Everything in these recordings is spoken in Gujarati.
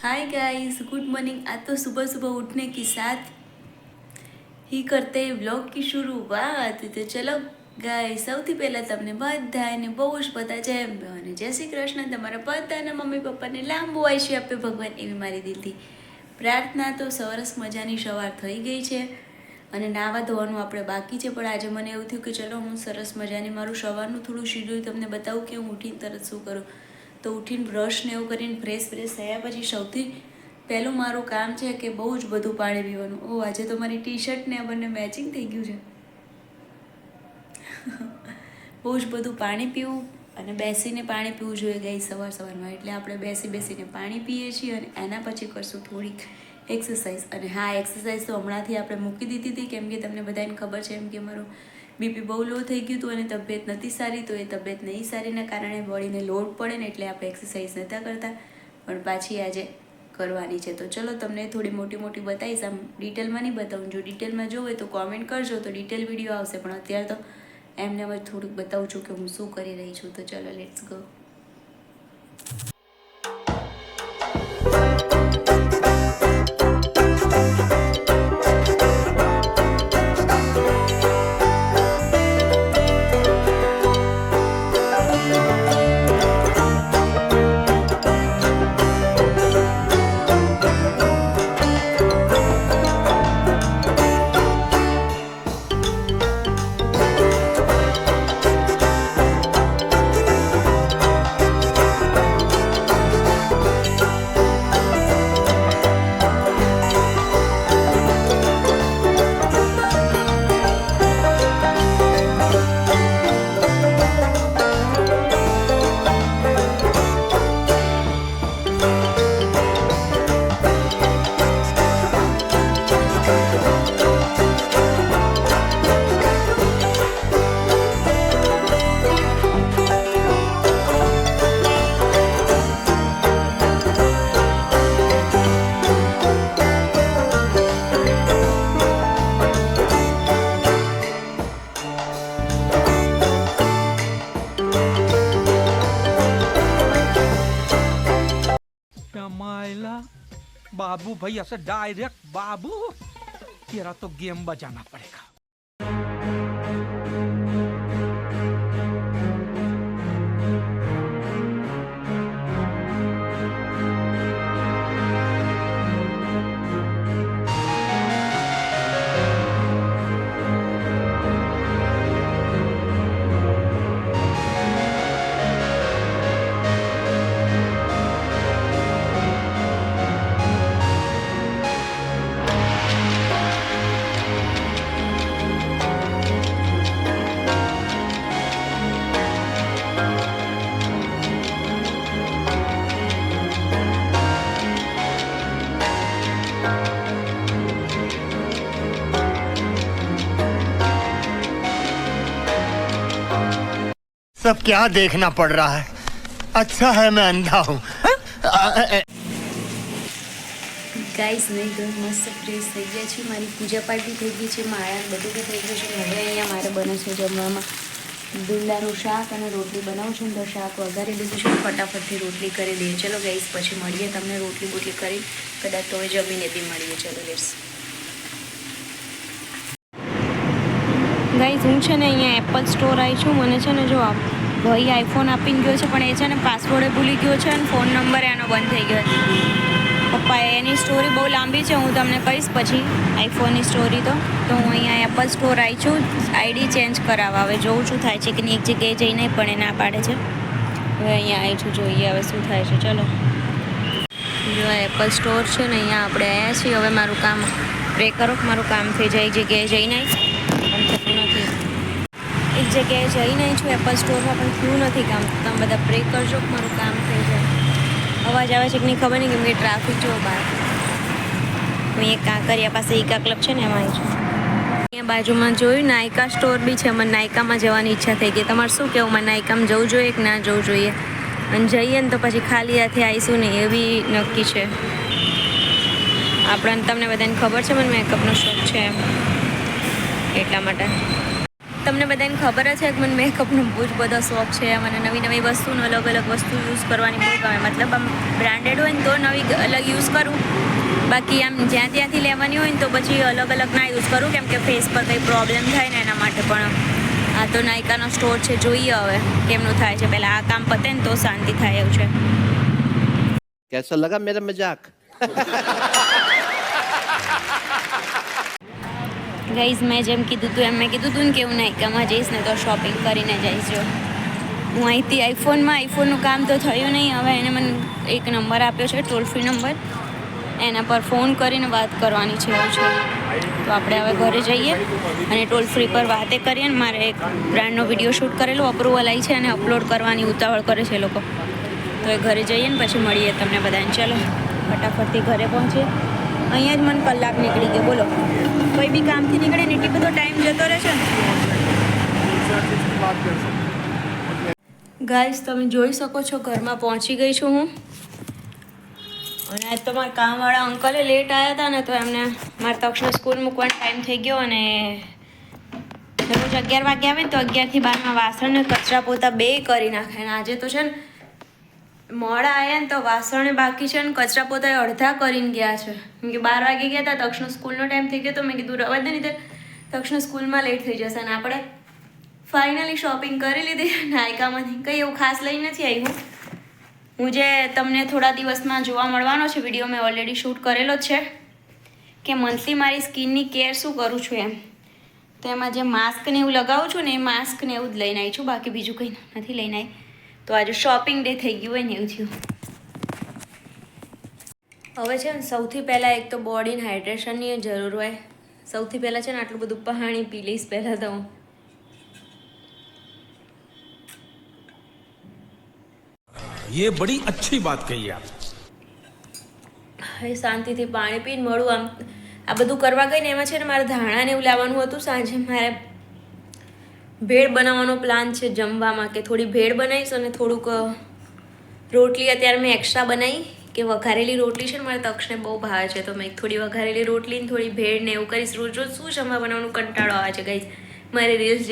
Hi guys, good morning. आज तो सुबह सुबह उठने के साथ ही करते हैं व्लॉग की शुरुआत। तो चलो गाइस, સૌથી પહેલાં તમને બધાને બહુ જ બધા જય શ્રી કૃષ્ણ। તમારા બધાના મમ્મી પપ્પાને લાંબુ આયુષ્ય આપે ભગવાન, એવી મારી દિલથી પ્રાર્થના। તો સરસ મજાની સવાર થઈ ગઈ છે અને નાવા ધોવાનું આપણે બાકી છે, પણ આજે મને એવું થયું કે ચલો હું સરસ મજાની મારું સવારનું થોડું શેડ્યુલ તમને બતાવું કે હું ઉઠીને તરત શું કરું। તો ઉઠીને બ્રશ ને એવું કરીને ફ્રેશ થયા પછી સૌથી પહેલું મારું કામ છે કે બહુ જ બધું પાણી પીવાનું। ઓ આજે તો મારી ટી શર્ટ ને બંને મેચિંગ થઈ ગયું છે। બહુ જ બધું પાણી પીવું અને બેસીને પાણી પીવું જોઈએ ગાઈ સવારમાં। એટલે આપણે બેસીને પાણી પીએ છીએ અને એના પછી કરશું થોડીક એક્સરસાઇઝ। અને હા, એક્સરસાઇઝ તો હમણાંથી આપણે મૂકી દીધી હતી, કેમ કે તમને બધાને ખબર છે એમ કે મારું બીપી બહુ લો થઈ ગયું હતું અને તબિયત નથી સારી। તો એ તબિયત નહીં સારીના કારણે બોડીને લોડ પડે ને એટલે આપણે એક્સરસાઇઝ નહોતા કરતા, પણ પાછી આજે કરવાની છે। તો ચલો તમને થોડી મોટી બતાવીશ, આમ ડિટેલમાં નહીં બતાવું। જો ડિટેલમાં જોવે તો કોમેન્ટ કરજો, તો ડિટેલ વિડીયો આવશે, પણ અત્યારે તો એમને હવે થોડુંક બતાવું છું કે હું શું કરી રહી છું। તો ચલો લેટ્સ ગો। माइला बाबू भाई ऐसे डायरेक्ट बाबू, तेरा तो गेम बजाना पड़ेगा। सब क्या देखना पड़ रहा है। अच्छा है मैं अंधा हूँ। ગાઈસ નહીં ગયું, મસ્ત ફ્રેશ થઈ ગયા છે, મારી પૂજા પાઠ બી થઈ ગઈ છે, માળા બધું બી થઈ ગયું છે। હવે અહીંયા મારે બને છે જમવામાં ભીંડાનું શાક અને રોટલી બનાવું છું, તો શાક વઘારી દીધું છે, ફટાફટથી રોટલી કરી દઈએ। ચલો ગાઈસ, પછી મળીએ તમને રોટલી બોટલી કરી, કદાચ તો હવે જમીને બી મળીએ। ચલો લેટ્સ। ગાઈસ હું છે ને અહીંયા એપલ સ્ટોર આવી છું। મને છે ને જો ભાઈ આઈફોન આપીને ગયો છે, પણ એ છે ને પાસવર્ડ ભૂલી ગયો છે અને ફોન નંબર એનો બંધ થઈ ગયો છે। પપ્પા એની સ્ટોરી બહુ લાંબી છે, હું તમને કહીશ પછી આઈફોનની સ્ટોરી। તો હું અહીંયા એપલ સ્ટોર આવી છું આઈડી ચેન્જ કરાવવા। હવે જોઉં છું થાય છે કે નહીં, એક જગ્યાએ જઈને પણ એ ના પાડે છે। હવે અહીંયા આવી છું, જોઈએ હવે શું થાય છે। ચલો જો એપલ સ્ટોર છે ને, અહીંયા આપણે આવ્યા છીએ। હવે મારું કામ પ્રે કરો, મારું કામ થઈ જાય। એક જગ્યાએ જઈને પણ થતું નથી, એક જગ્યાએ જઈને છું એપલ સ્ટોરમાં, પણ થયું નથી કામ। તમે બધા પ્રે કરજો કે મારું કામ થઈ જાય। અવાજ આવે છે કે નહીં ખબર નહીં, કેમ કે ટ્રાફિક જો બહાર। હું એક કાંકરિયા પાસે ઈકા ક્લબ છે ને એમાં આવી છું। અહીંયા બાજુમાં જોયું નાયકા સ્ટોર બી છે, મને નાયકામાં જવાની ઈચ્છા થઈ ગઈ। તમારે શું કહેવું, મને નાયકામાં જવું જોઈએ કે ના જવું જોઈએ? અને જઈએ ને તો પછી ખાલી હાથે આવીશું નહીં એવી નક્કી છે। આપણને તમને બધાને ખબર છે મને મેકઅપનો શોખ છે એમ, એટલા માટે તમને બધાને ખબર જ છે કે મને મેકઅપનો બહુ જ બધો શોખ છે. મને નવી નવી વસ્તુનો અલગ અલગ વસ્તુ યુઝ કરવાની બહુ ગમે. મતલબ આમ બ્રાન્ડેડ હોય ને તો નવી અલગ યુઝ કરું, બાકી આમ જ્યાં ત્યાંથી લેવાની હોય ને તો પછી અલગ અલગ ના યુઝ કરું, કેમ કે ફેસ પર કંઈ પ્રોબ્લેમ થાય ને એના માટે. પણ આ તો નાયકાનો સ્ટોર છે, જોઈએ હવે કેમનું થાય છે. પહેલાં આ કામ પતે ને તો શાંતિ થાય એવું છે. कैसा लगा मेरा मजाक? ગાઈઝ મેં જેમ કીધું હતું એમ મેં કીધું હતું ને કે હું નાયકામાં જઈશ ને તો શોપિંગ કરીને જઈશ. જો હું અહીંથી આઈફોનનું કામ તો થયું નહીં. હવે એને મને એક નંબર આપ્યો છે, ટોલ ફ્રી નંબર, એના પર ફોન કરીને વાત કરવાની છે એવું છે. તો આપણે હવે ઘરે જઈએ અને ટોલ ફ્રી પર વાતે કરીએ. ને મારે એક બ્રાન્ડનો વિડીયો શૂટ કરેલો અપ્રુવલ આવી છે અને અપલોડ કરવાની ઉતાવળ કરે છે લોકો. તો એ ઘરે જઈએ ને પછી મળીએ તમને બધાને. ચલો ફટાફટથી ઘરે પહોંચીએ. અહીંયા જ મને કલાક નીકળી ગયો, બોલો. કોઈ બી કામથી નીકળે ને એટલી બધો ટાઈમ જતો રહે છે ને. ગાઈસ તમે જોઈ શકો છો ઘરમાં પહોંચી ગઈ છું હું. અને આજ તો મારા કામવાળા અંકલે લેટ આવ્યા હતા ને તો એમને મારા તક્ષને સ્કૂલ મૂકવાનો ટાઈમ થઈ ગયો. અને રોજ 11 વાગે આવે ને તો 11 થી 12 વાસણ ને કચરા પોતા બે કરી નાખે. અને આજે તો છે ને મોડા આવ્યા ને તો વાસણે બાકી છે ને કચરા પોતા અડધા કરીને ગયા છે. કેમ કે 12 વાગે ગયા હતા, તક્ષનો સ્કૂલનો ટાઈમ થઈ ગયો તો મેં કીધું રવા દે, નહીં તો તક્ષને સ્કૂલમાં લેટ થઈ જશે. અને આપણે ફાઇનલી શોપિંગ કરી લીધી નાયકામાંથી. કંઈ એવું ખાસ લઈ નથી આવી હું જે તમને થોડા દિવસમાં જોવા મળવાનો છે વિડીયો મેં ઓલરેડી શૂટ કરેલો જ છે કે મંથલી મારી સ્કિનની કેર શું કરું છું એમ. તો એમાં જે માસ્ક ને એવું લગાવું છું ને એ માસ્ક ને એવું જ લઈને આવી છું, બાકી બીજું કંઈ નથી લઈને આવી. તો આજે શોપિંગ ડે થઈ ગયું હોય ને એવું થયું. હવે છે ને સૌથી પહેલાં એક તો બોડીને હાઇડ્રેશનની જરૂર હોય. સૌથી પહેલાં છે ને આટલું બધું પાણી પી લઈશ પહેલાં તો હું. ये बड़ी अच्छी बात कही आप. હવે શાંતિથી પાણી પીને મળું. આમ આ બધું કરવા ગઈ ને એમાં છે ને મારે ધાણા ને એવું લાવવાનું હતું. સાંજે મારે ભેળ બનાવવાનો પ્લાન છે જમવામાં, કે થોડી ભેળ બનાવીશ અને થોડુંક રોટલી અત્યારે મેં એક્સ્ટ્રા બનાવી, કે વઘારેલી રોટલી છે ને મારા તક્ષને બહુ ભાવે છે. તો મેં થોડી વઘારેલી રોટલી ને થોડી ભેળ ને એવું કરીશ. રોજ રોજ શું જમવા બનાવવાનું કંટાળો આવે છે ગાઈઝ. મારી રીલ્સ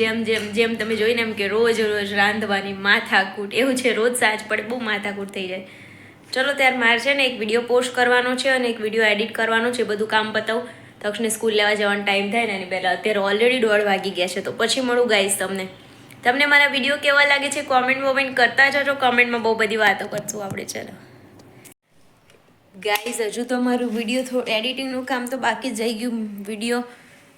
જેમ તમે જોઈને એમ કે રોજ રાંધવાની માથાકૂટ એવું છે. રોજ સાંજ પડે બહુ માથાકૂટ થઈ જાય. ચલો ત્યારે મારે છે ને એક વિડીયો પોસ્ટ કરવાનો છે અને એક વિડીયો એડિટ કરવાનો છે. બધું કામ પતાવું, તક્ષને સ્કૂલ લેવા જવાનો ટાઈમ થાય ને એની પહેલાં. અત્યારે ઓલરેડી 1:30 વાગી ગયા છે. તો પછી મળું ગાઈઝ તમને મારા વિડીયો કેવા લાગે છે કોમેન્ટ કરતા જજો. કમેન્ટમાં બહુ બધી વાતો કરશું આપણે. ચલો ગાઈઝ હજુ તો મારું વિડીયો થોડું એડિટિંગનું કામ તો બાકી જ રહી ગયું. વિડીયો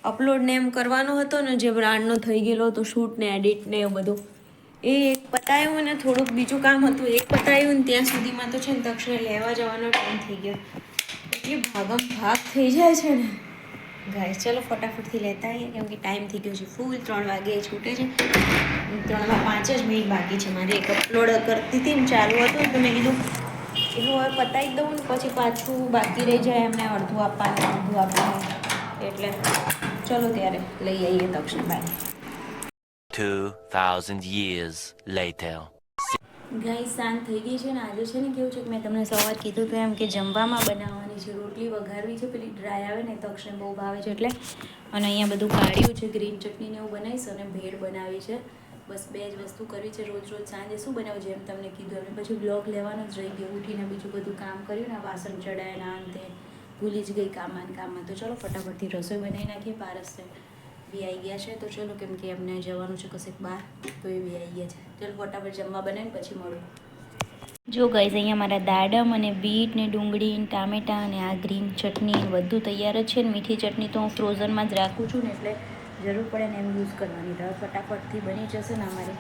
અપલોડ ને એમ કરવાનો હતો ને જે બ્રાન્ડનો થઈ ગયેલો હતો શૂટ ને એડિટ ને એવું બધું, એ એક પતાવ્યું ને થોડુંક બીજું કામ હતું એક પતાવ્યું ને ત્યાં સુધીમાં તો છે ને તક્ષને લેવા જવાનો ટાઈમ થઈ ગયો. એટલી ભાગમ ભાગ થઈ જાય છે ને ગાઈસ. ચલો ફટાફટથી લેતા આવીએ કેમ કે ટાઈમ થઈ ગયો છે ફૂલ. 3 વાગે છૂટે છે. 3 માં 5 જ મિનિટ બાકી છે. મારે એક અપલોડ કરતી હતી ને ચાલુ હતું તો મેં કીધું એનું હવે પતાવી દઉં ને પછી પાછું બાકી રહી જાય એમને અડધું આપવાનું. એટલે ચલો ત્યારે લઈ આવીએ તક્ષને. બાય. 2000 years later. ગાઈસ શાંત થઈ ગઈ છે ને. આજે છે ને કેવું છે કે મેં તમને સવાર કીધું હતું એમ કે જમવામાં બનાવવાની છે રોટલી વઘારવી છે. પેલી ડ્રાય આવે ને તક્ષને બહુ ભાવે છે એટલે. અને અહીંયા બધું કાઢ્યું છે, ગ્રીન ચટણીને એવું બનાવીશ અને ભેળ બનાવી છે. બસ 2 જ વસ્તુ કરવી છે. રોજ સાંજે શું બનાવું જેમ તમને કીધું એમ. પછી બ્લોગ લેવાનો જ રહી ગયો. ઉઠીને બીજું બધું કામ કર્યું ને વાસણ ચડાય ના અંતે ભૂલી જ ગઈ કામમાં. તો ચલો ફટાફટથી રસોઈ બનાવી નાખીએ. પારસ બી આવી ગયા છે તો ચલો કેમ કે એમને જવાનું છે કશેક બહાર તો એ બી આવી ગયા છે. ચલો ફટાફટ જમવા બનાવીને પછી મળું. જો ગાઈઝ અહીંયા મારા દાડમ અને બીટ ને ડુંગળી ને ટામેટાં અને આ ગ્રીન ચટણી બધું તૈયાર જ છે. ને મીઠી ચટણી તો હું ફ્રોઝનમાં જ રાખું છું ને એટલે જરૂર પડે ને એમ યુઝ કરવાની. તો ફટાફટથી બની જશે ને અમારે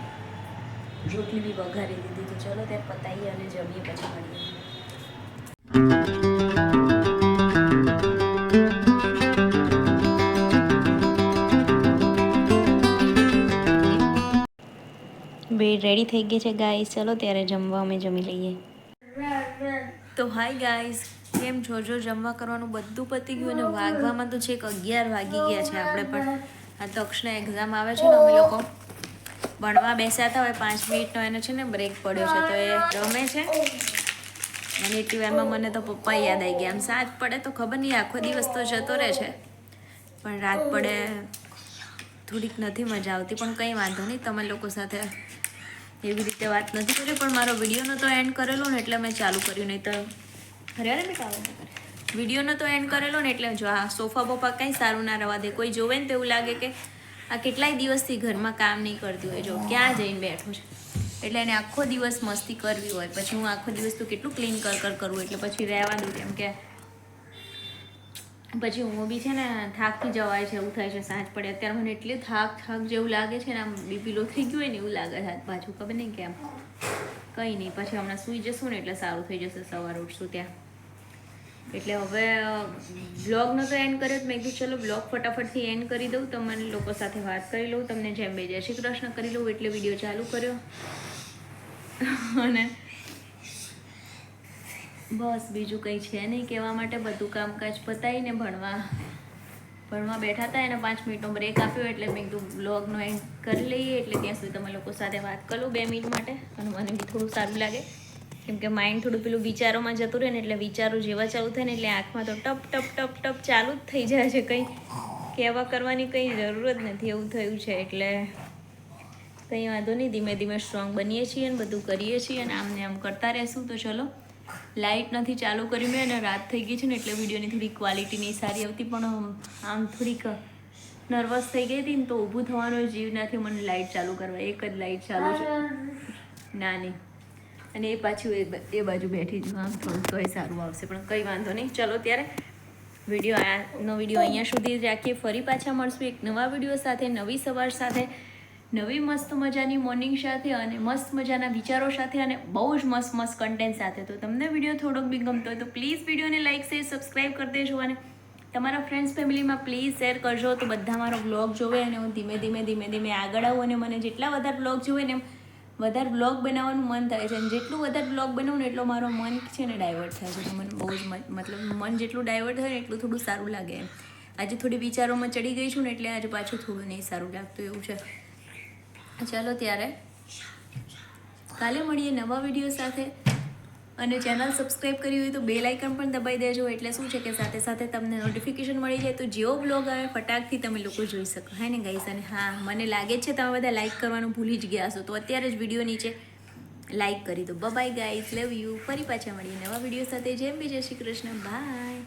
રોટલી બી વઘારી દીધી. તો ચલો ત્યાં પતાવીએ અને જમીએ પછી મળીએ. બે રેડી થઈ ગઈ છે ગાઈસ. ચલો ત્યારે જમવા અમે જમી લઈએ. તો હાય ગાઈસ, કેમ છો? જો જમવા કરવાનું બધું પતી ગયું અને વાગવામાં તો છેક 11 વાગી ગયા છે. આપણે પણ આ તક્ષને એક્ઝામ આવે છે ને અમે લોકો ભણવા બેસ્યા હતા. હવે 5 મિનિટનો એને છે ને બ્રેક પડ્યો છે તો એ રમે છે. અને એટલી વારમાં મને તો પપ્પા યાદ આવી ગયા. આમ સાંજ પડે તો ખબર નહીં આખો દિવસ તો જતો રહે છે પણ રાત પડે થોડીક નથી મજા આવતી, પણ કંઈ વાંધો નહીં. તમે લોકો સાથે એવી રીતે વાત નથી કરી, પણ મારો વિડીયોનો તો એન્ડ કરેલો ને એટલે મેં ચાલુ કર્યું, નહીં તો અરે બેટા વિડીયોનો તો એન્ડ કરેલો ને એટલે જો આ સોફા બોફા કંઈ સારું ના રહેવા દે. કોઈ જોવે ને તો એવું લાગે કે આ કેટલાય દિવસથી ઘરમાં કામ નહીં કરતી હોય, જો ક્યાં જઈને બેઠો છે. એટલે એને આખો દિવસ મસ્તી કરવી હોય, પછી હું આખો દિવસ તો કેટલું ક્લીન કરું, એટલે પછી રહેવા દઉં, કેમ કે પછી હું બી છે ને થાકતી જવાય છે, એવું થાય છે સાંજ પડે. અત્યારે મને એટલી થાક જેવું લાગે છે ને, આમ બીપી લો થઈ ગયું હોય ને એવું લાગે છે હાથ પાછું, ખબર નહીં કેમ. કંઈ નહીં, પછી હમણાં સૂઈ જશું ને એટલે સારું થઈ જશે, સવારે ઉઠશું ત્યાં. એટલે હવે બ્લોગનો તો એન્ડ કર્યો જ, મેં કીધું ચલો બ્લોગ ફટાફટથી એન્ડ કરી દઉં, તમને લોકો સાથે વાત કરી લઉં, તમને જેમ બે જય શ્રી કૃષ્ણ કરી લઉં, એટલે વિડીયો ચાલુ કર્યો. અને બસ બીજું કંઈ છે નહીં કહેવા માટે. બધું કામકાજ પતાવીને ભણવા બેઠા હતા, એને 5 મિનિટનો બ્રેક આપ્યો, એટલે મેં કીધું બ્લોગનો એન્ડ કરી લઈએ, એટલે ત્યાં સુધી તમે લોકો સાથે વાત કરું 2 મિનિટ માટે, અને મને બી થોડું સારું લાગે, કેમ કે માઇન્ડ થોડું પેલું વિચારોમાં જતું રહે ને, એટલે વિચારો જેવા ચાલુ થાય ને એટલે આંખમાં તો ટપ ટપ ટપ ટપ ચાલુ જ થઈ જાય છે. કંઈ કહેવા કરવાની કંઈ જરૂર જ નથી, એવું થયું છે. એટલે કંઈ વાંધો નહીં, ધીમે ધીમે સ્ટ્રોંગ બનીએ છીએ અને બધું કરીએ છીએ, અને આમને આમ કરતા રહેશું. તો ચલો, લાઇટ નથી ચાલુ કરી મેં, અને રાત થઈ ગઈ છે ને એટલે વિડીયોની થોડી ક્વોલિટી નહીં સારી આવતી, પણ આમ થોડીક નર્વસ થઈ ગઈ હતી ને, તો ઊભું થવાનો જીવ નથી મને લાઇટ ચાલુ કરવા. એક જ લાઇટ ચાલુ છે નાની, અને એ પાછું એ બાજુ બેઠી છું, આમ થોડું તોય સારું આવશે, પણ કંઈ વાંધો નહીં. ચલો ત્યારે આજનો વિડીયો અહીંયા સુધી જ રાખીએ. ફરી પાછા મળશું એક નવા વિડીયો સાથે, નવી સવાર સાથે, નવી મસ્ત મજાની મોર્નિંગ સાથે, અને મસ્ત મજાના વિચારો સાથે, અને બહુ જ મસ્ત કન્ટેન્ટ સાથે. તો તમને વિડીયો થોડોક બી ગમતો હોય તો પ્લીઝ વિડીયોને લાઇક શેર સબસ્ક્રાઈબ કરી દેજો, અને તમારા ફ્રેન્ડ્સ ફેમિલીમાં પ્લીઝ શેર કરજો, તો બધા મારો બ્લોગ જોવે, અને હું ધીમે ધીમે આગળ આવું, અને મને જેટલા વધારે બ્લોગ જોવે ને વધારે બ્લોગ બનાવવાનું મન થાય છે, અને જેટલું વધારે બ્લોગ બનાવું ને એટલો મારો મન છે ને ડાયવર્ટ થાય છે. તો મને બહુ જ મતલબ મન જેટલું ડાયવર્ટ થાય ને એટલું થોડું સારું લાગે એમ. આજે થોડી વિચારોમાં ચડી ગઈ છું ને એટલે આજે પાછું થોડું નહીં સારું લાગતું, એવું છે. ચાલો ત્યારે કાલે મળીએ નવા વિડીયો સાથે, અને ચેનલ સબસ્ક્રાઈબ કરી હોય તો બેલ આઇકન પણ દબાઈ દેજો, એટલે શું છે કે સાથે સાથે તમને નોટિફિકેશન મળી જાય, તો જેવો બ્લોગ આવે ફટાકથી તમે લોકો જોઈ શકો, હે ને ગાઈસ. અને હા, મને લાગે છે તમે બધા લાઇક કરવાનું ભૂલી જ ગયા છો, તો અત્યારે જ વિડીયો નીચે લાઇક કરી દો. Bye guys, love you. ફરી પાછા મળીએ નવા વિડીયો સાથે. જેમ બી જય શ્રી કૃષ્ણ, બાય.